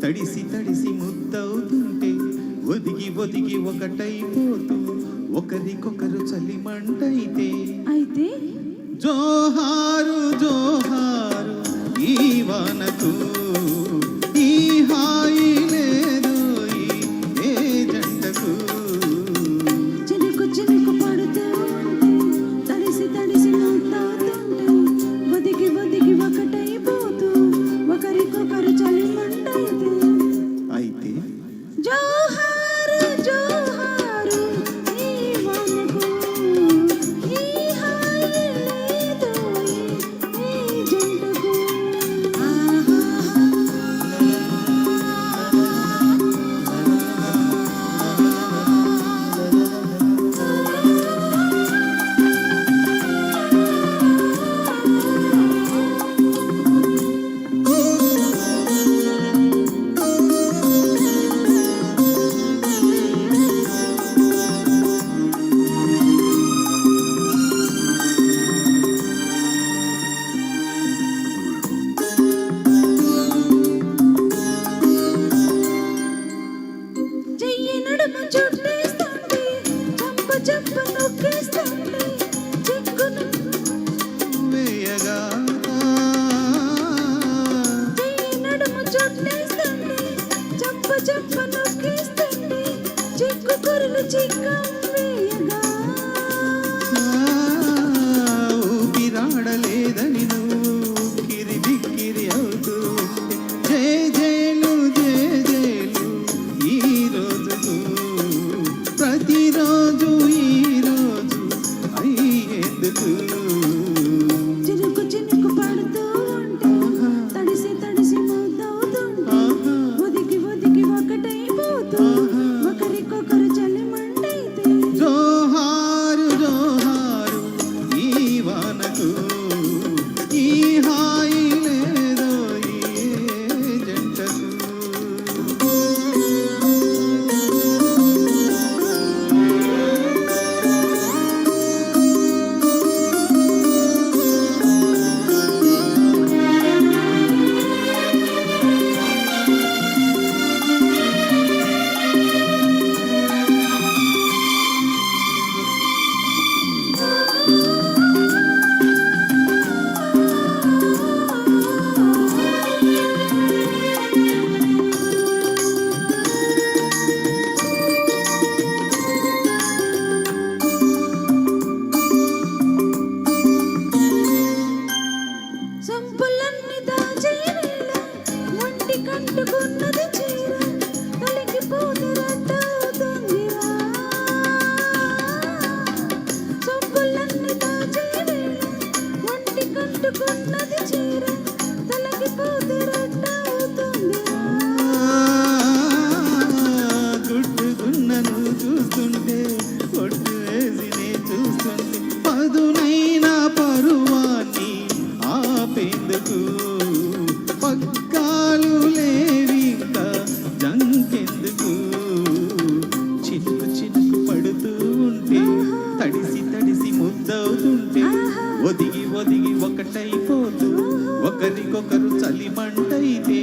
తడిసి తడిసి ముద్దవుతుంటే ఒదిగి ఒదిగి ఒకటైపోతూ ఒకరికొకరు చలిమంటైతే అయితే జోహారు జోహారు ఈ వానకు ఈ హాయి లేదు ఏ జంటకు. చినుకు చినుకు పడుతూ తడిసి తడిసి ముద్దవుతుంటే ఒదిగి ఒదిగి ఒకటైపోతూ ఒకరికొకరు చలిమంటైతే అయితే జోహారు జోహారు ఈ వానకు ఈ హాయి లేదు ఈ జంటకు. చెయ్యి నడుము చుట్టేస్తుంది చంప చంప నొక్కేస్తుంది చిక్కును వేయగా చెయ్యి నడుము చుట్టేస్తుంది చంప చంప నొక్కేస్తుంది చిక్కు కొరలు చిక్కం వేయగా ఊపిరాడలేదని నువ్వు కిరి బిక్కిరి అవుతూ ఉంటే జేలు ఈ రోజుకు ప్రతిరోజు ఈ రోజు అయ్యేందుకు. చినుకు చినుకు పడుతూ ఉంటే తడిసి తడిసి ముద్దవుతుంటే ఒదిగి ఒదిగి ఒకటైపోతూ ఒకరికొకరు చలిమంటైతే జోహారు జోహారు ఈ వానకు ఈ హాయి లేదో ఈ జంటకు. సంపులన్నీ దాచేవేళ ఒంటి కంటుకున్నది చీర తొలగిపోతే రద్దవుతుందిరా. సంపులన్నీ దాచేవేళ ఒంటి కంటుకున్నది చీర తొలగిపోతే రద్దవుతుందిరా. గుట్టుగున్నను చూస్తుంటే ఒట్టు వేసి నే చూస్తుంటే పదునైన పరువాన్ని ఆపేందుకు పక్కాలు లేవింకా జంకెందుకు. చినుకు చినుకు పడుతూ ఉంటే తడిసి తడిసి ముద్దవుతుంటే ఒదిగి ఒదిగి ఒకటైపోతూ ఒకరికొకరు చలిమంటైతే